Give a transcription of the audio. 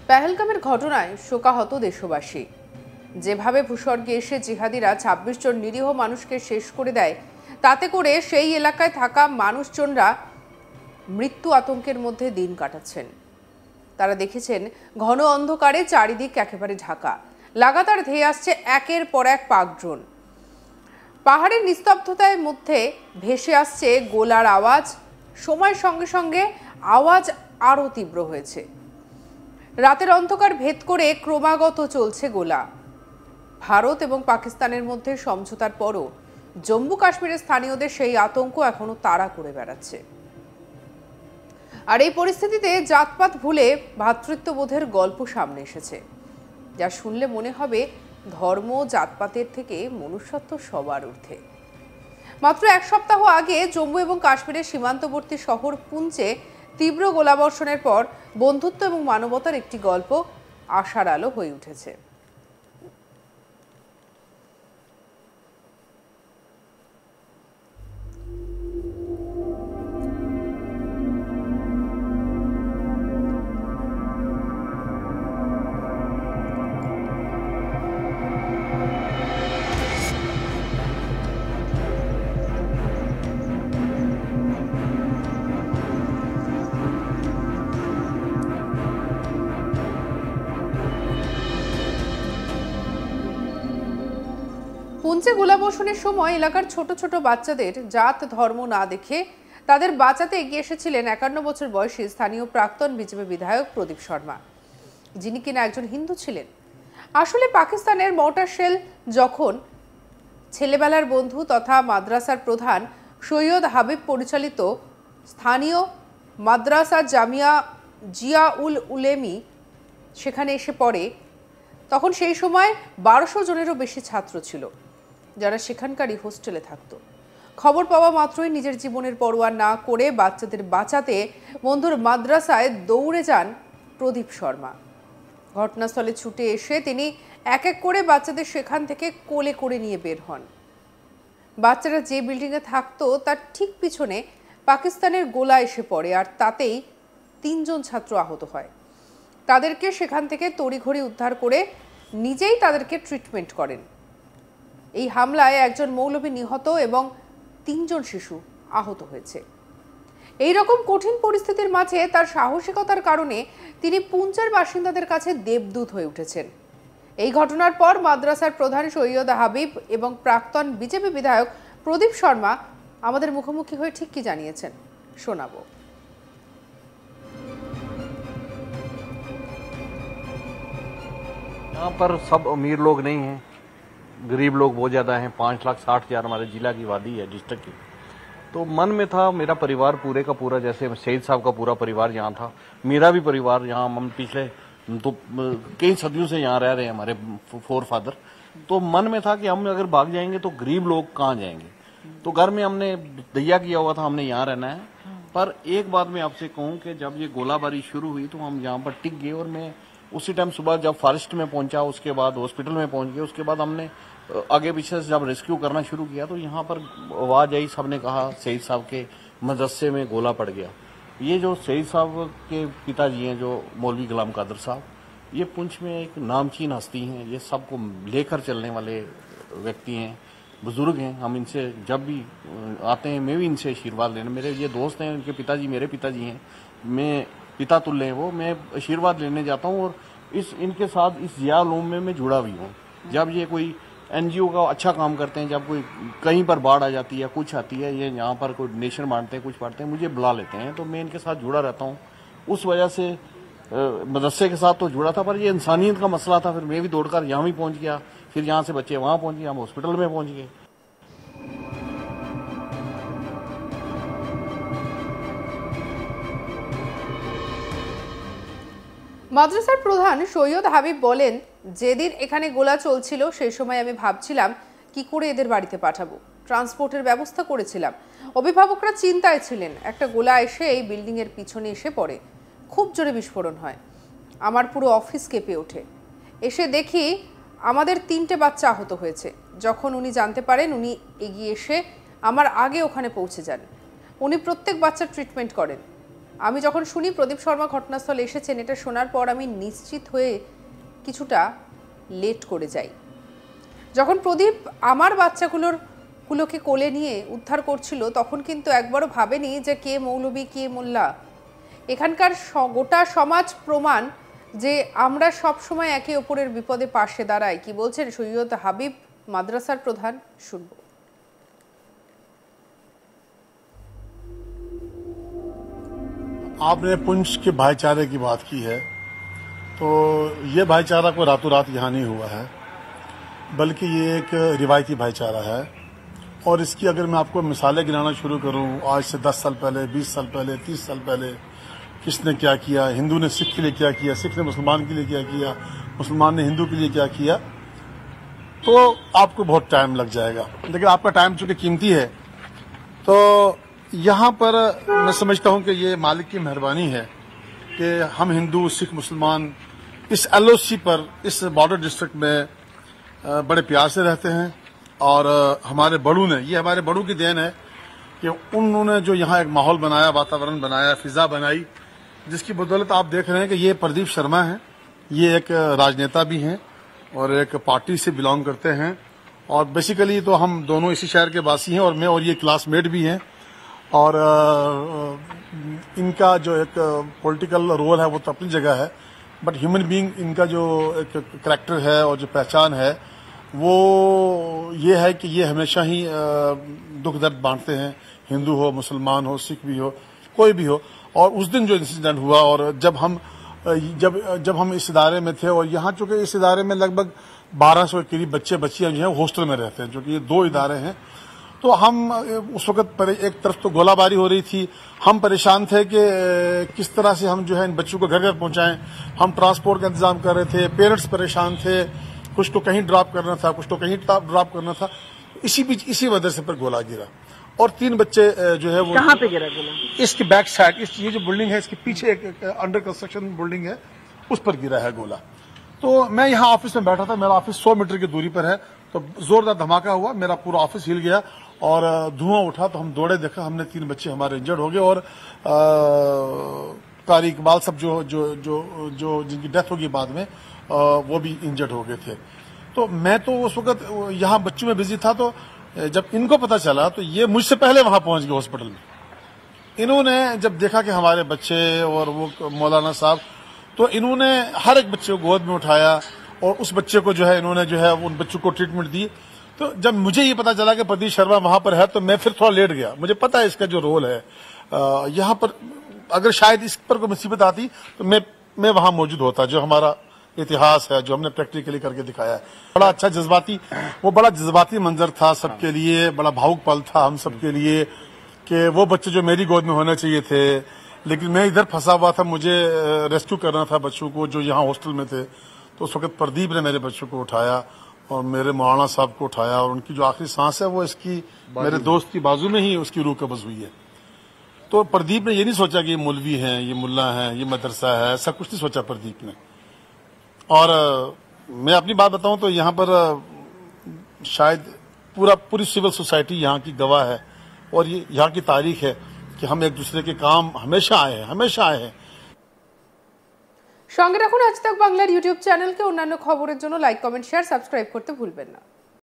পেহেলগামের ঘটনায় শোকাহত দেশবাসী। যেভাবে ভূস্বর্গে এসে জিহাদিরা ২৬ জন নিরীহ মানুষকে শেষ করে দেয়, তাতে করে সেই এলাকায় থাকা মানুষজনরা মৃত্যু আতঙ্কের মধ্যে দিন কাটাচ্ছেন। তারা দেখেছেন ঘন অন্ধকারে চারিদিক একেবারে ঢাকা, লাগাতার ধেয়ে আসছে একের পর এক পাক ড্রোন। পাহাড়ের নিস্তব্ধতার মধ্যে ভেসে আসছে গোলার আওয়াজ। সময়ের সঙ্গে সঙ্গে আওয়াজ আরও তীব্র হয়েছে। রাতের অন্ধকার ভেদ করে ক্রমাগত চলছে গোলা। ভারত এবং পাকিস্তানের মধ্যে সমঝোতার পরও জম্মু কাশ্মীরের স্থানীয়দের সেই আতঙ্ক এখনো তাড়া করে বেড়াচ্ছে। আর এই পরিস্থিতিতে জাতপাত ভুলে ভ্রাতৃত্ববোধের গল্প সামনে এসেছে, যা শুনলে মনে হবে ধর্ম জাতপাতের থেকে মনুষ্যত্ব সবার ঊর্ধ্বে। মাত্র এক সপ্তাহ আগে জম্মু এবং কাশ্মীরের সীমান্তবর্তী শহর পুঞ্চে তীব্র গোলাবর্ষণের পর বন্ধুত্ব এবং মানবতার একটি গল্প আশার আলো হয়ে উঠেছে। পুঞ্চে গোলাবর্ষণের সময় এলাকার ছোট ছোট বাচ্চাদের জাত ধর্ম না দেখে তাদের বাঁচাতে এগিয়ে এসেছিলেন ৫১ বছর বয়সী স্থানীয় প্রাক্তন বিজেপি বিধায়ক প্রদীপ শর্মা, যিনি কিনা একজন হিন্দু ছিলেন। আসলে পাকিস্তানের মর্টার শেল যখন ছেলেবেলার বন্ধু তথা মাদ্রাসার প্রধান সৈয়দ হাবিব পরিচালিত স্থানীয় মাদ্রাসা জামিয়া জিয়া-উল উলেমি সেখানে এসে পড়ে, তখন সেই সময় ১২০০ জনেরও বেশি ছাত্র ছিল, যারা সেখানকারই হোস্টেলে থাকত। খবর পাওয়া মাত্রই নিজের জীবনের পরোয়া না করে বাচ্চাদের বাঁচাতে বন্ধুর মাদ্রাসায় দৌড়ে যান প্রদীপ শর্মা। ঘটনাস্থলে ছুটে এসে তিনি এক এক করে বাচ্চাদের সেখান থেকে কোলে করে নিয়ে বের হন। বাচ্চারা যে বিল্ডিংয়ে থাকতো তার ঠিক পিছনে পাকিস্তানের গোলা এসে পড়ে, আর তাতেই ৩ জন ছাত্র আহত হয়। তাদেরকে সেখান থেকে তড়িঘড়ি উদ্ধার করে নিজেই তাদেরকে ট্রিটমেন্ট করেন। এই হামলায় একজন মৌলভী নিহত এবং ৩ জন শিশু আহত হয়েছে। এই রকম কঠিন পরিস্থিতির মাঝে তার সাহসিকতার কারণে তিনি পুঞ্চের বাসিন্দাদের কাছে দেবদূত হয়ে উঠেছেন। এই ঘটনার পর মাদ্রাসার প্রধান সৈয়দ হাবিব এবং প্রাক্তন বিজেপি বিধায়ক প্রদীপ শর্মা আমাদের মুখোমুখি হয়ে ঠিক কি জানিয়েছেন শোনাবো। यहाँ पर सब अमीर लोग नहीं हैं, गरीब लोग बहुत ज़्यादा हैं। 5,60,000 हमारे जिला की वादी है, डिस्ट्रिक्ट की। तो मन में था मेरा परिवार पूरे का पूरा, जैसे शहीद साहब का पूरा परिवार यहाँ था, मेरा भी परिवार यहाँ, हम पिछले तो कई सदियों से यहाँ रह रहे हैं, हमारे फोर फादर। तो मन में था कि हम अगर भाग जाएंगे तो गरीब लोग कहाँ जाएंगे। तो घर में हमने दैया किया हुआ था, हमने यहाँ रहना है। पर एक बात मैं आपसे कहूँ कि जब ये गोलाबारी शुरू हुई तो हम यहाँ पर टिक गए, और मैं उसी टाइम सुबह जब फॉरेस्ट में पहुंचा, उसके बाद हॉस्पिटल में पहुंच गए, उसके बाद हमने आगे पीछे से जब रेस्क्यू करना शुरू किया तो यहाँ पर आवाज आई, सबने कहा शहीद साहब के मदरसे में गोला पड़ गया। ये जो शहीद साहब के पिताजी हैं, जो मौलवी गुलाम कादर साहब, ये पुंछ में एक नामचीन हस्ती हैं, ये सबको लेकर चलने वाले व्यक्ति हैं, बुजुर्ग हैं। हम इनसे जब भी आते हैं मैं भी इनसे आशीर्वाद लेने, मेरे ये दोस्त हैं, उनके पिताजी मेरे पिताजी हैं, मैं पिता तुल्य है वो, मैं आशीर्वाद लेने जाता हूँ। और इनके साथ इस जिया-उल-उलूम में मैं जुड़ा भी हूँ। जब ये कोई एनजीओ का अच्छा काम करते हैं, जब कोई कहीं पर बाढ़ आ जाती है, कुछ आती है, ये यहाँ पर कोई डोनेशन बांटते हैं, कुछ बांटते हैं, मुझे बुला लेते हैं, तो मैं इनके साथ जुड़ा रहता हूँ। उस वजह से मदरसे के साथ तो जुड़ा था, पर ये इंसानियत का मसला था, फिर मैं भी दौड़कर यहाँ भी पहुँच गया, फिर यहाँ से बच्चे वहाँ पहुँच गए, हम हॉस्पिटल में पहुँच गए। মাদ্রাসার প্রধান সৈয়দ হাবিব বলেন, যেদিন এখানে গোলা চলছিল সেই সময় আমি ভাবছিলাম কি করে এদের বাড়িতে পাঠাবো, ট্রান্সপোর্টের ব্যবস্থা করেছিলাম। অভিভাবকরা চিন্তায় ছিলেন। একটা গোলা এসে এই বিল্ডিং এর পিছনে এসে পড়ে, খুব জোরে বিস্ফোরণ হয়, আমার পুরো অফিস কেঁপে ওঠে। এসে দেখি আমাদের 3টে বাচ্চা আহত হয়েছে। যখন উনি জানতে পারেন, উনি এগিয়ে এসে আমার আগে ওখানে পৌঁছে যান। উনি প্রত্যেক বাচ্চার ট্রিটমেন্ট করেন। আমি যখন শুনি প্রদীপ শর্মা ঘটনাস্থলে এসেছেন, এটা শোনার পর আমি নিশ্চিত হয়ে কিছুটা লেট করে যাই। যখন প্রদীপ আমার বাচ্চাগুলোকে কোলে নিয়ে উদ্ধার করছিল, তখন কিন্তু একবারও ভাবেনি যে কে মৌলবী কে মোল্লা। এখানকার গোটা সমাজ প্রমাণ যে আমরা সব সময় একে অপরের বিপদে পাশে দাঁড়াই। কি বলছেন সৈয়দ হাবিব, মাদ্রাসার প্রধান, শুনব। आपने पुंछ के भाईचारे की बात की है, तो ये भाईचारा कोई रातों रात यहाँ नहीं हुआ है, बल्कि ये एक रिवायती भाईचारा है। और इसकी अगर मैं आपको मिसालें गिनाना शुरू करूं, आज से 10 साल पहले, 20 साल पहले, 30 साल पहले किसने क्या किया, हिंदू ने सिख के लिए क्या किया, सिख ने मुसलमान के लिए क्या किया, मुसलमान ने हिंदू के लिए क्या किया, तो आपको बहुत टाइम लग जाएगा। लेकिन आपका टाइम चूंकि कीमती है, तो यहाँ पर मैं समझता हूँ कि ये मालिक की मेहरबानी है कि हम हिंदू सिख मुसलमान इस एलओसी पर, इस बॉर्डर डिस्ट्रिक्ट में बड़े प्यार से रहते हैं। और हमारे बड़ों ने, ये हमारे बड़ों की देन है कि उन्होंने जो यहाँ एक माहौल बनाया, वातावरण बनाया, फिजा बनाई, जिसकी बदौलत आप देख रहे हैं कि ये प्रदीप शर्मा हैं, ये एक राजनेता भी हैं और एक पार्टी से बिलोंग करते हैं। और बेसिकली तो हम दोनों इसी शहर के वासी हैं, और मैं और ये क्लासमेट भी हैं। और इनका जो एक पॉलिटिकल रोल है वो तो अपनी जगह है, बट ह्यूमन बीइंग इनका जो एक करैक्टर है और जो पहचान है वो ये है कि ये हमेशा ही दुख दर्द बांटते हैं, हिंदू हो, मुसलमान हो, सिख भी हो, कोई भी हो। और उस दिन जो इंसिडेंट हुआ, और जब हम इस इदारे में थे, और यहाँ चूंकि इस इदारे में लगभग 1200 के करीब बच्चे बच्चियां जो हैं हॉस्टल में रहते हैं, जो कि ये 2 इदारे हैं, तो हम उस वक्त पर एक तरफ तो गोलाबारी हो रही थी, हम परेशान थे कि किस तरह से हम जो है इन बच्चों को घर घर पहुंचाएं। हम ट्रांसपोर्ट का इंतजाम कर रहे थे, पेरेंट्स परेशान थे, कुछ तो कहीं ड्रॉप करना था, कुछ तो कहीं ड्रॉप करना था। इसी बीच इसी मदरसे पर गोला गिरा और 3 बच्चे जो है वो कहाँ पे गिरा गोला? इसके बैक साइड, ये जो बिल्डिंग है इसके पीछे एक अंडर कंस्ट्रक्शन बिल्डिंग है, उस पर गिरा है गोला। तो मैं यहाँ ऑफिस में बैठा था, मेरा ऑफिस 100 मीटर की दूरी पर है, तो जोरदार धमाका हुआ, मेरा पूरा ऑफिस हिल गया और धुआं उठा। तो हम दौड़े, देखा हमने 3 बच्चे हमारे इंजर्ड हो गए, और कारी इकबाल सब जो जो जो जो जिनकी डेथ होगी बाद में, वो भी इंजर्ड हो गए थे। तो मैं तो उस वक्त यहाँ बच्चों में बिजी था, तो जब इनको पता चला तो ये मुझसे पहले वहां पहुंच गए हॉस्पिटल में। इन्होंने जब देखा कि हमारे बच्चे और वो मौलाना साहब, तो इन्होंने हर एक बच्चे को गोद में उठाया और उस बच्चे को जो है इन्होंने जो है उन बच्चों को ट्रीटमेंट दी। तो जब मुझे ये पता चला कि प्रदीप शर्मा वहां पर है, तो मैं फिर थोड़ा लेट गया। मुझे पता है इसका जो रोल है यहाँ पर, अगर शायद इस पर कोई मुसीबत आती तो मैं वहां मौजूद होता। जो हमारा इतिहास है, जो हमने प्रैक्टिकली करके दिखाया है, बड़ा अच्छा बड़ा जज्बाती मंजर था सबके लिए, बड़ा भावुक पल था हम सबके लिए कि वो बच्चे जो मेरी गोद में होने चाहिए थे, लेकिन मैं इधर फंसा हुआ था, मुझे रेस्क्यू करना था बच्चों को जो यहाँ हॉस्टल में थे। तो उस वक्त प्रदीप ने मेरे बच्चों को उठाया और मेरे मौलाना साहब को उठाया, और उनकी जो आखिरी सांस है वो इसकी मेरे दोस्त की बाजू में ही उसकी रूह कब्ज हुई है। तो प्रदीप ने ये नहीं सोचा कि ये मौलवी हैं, ये मुल्ला हैं, ये मदरसा है, ऐसा कुछ नहीं सोचा प्रदीप ने। और मैं अपनी बात बताऊं तो यहाँ पर शायद पूरी सिविल सोसाइटी यहाँ की गवाह है, और ये यहाँ की तारीख है कि हम एक दूसरे के काम हमेशा आए हैं। সঙ্গে রাখুন আজ তাক বাংলার ইউটিউব চ্যানেলকে। অন্যান্য খবরের জন্য লাইক, কমেন্ট, শেয়ার, সাবস্ক্রাইব করতে ভুলবেন না।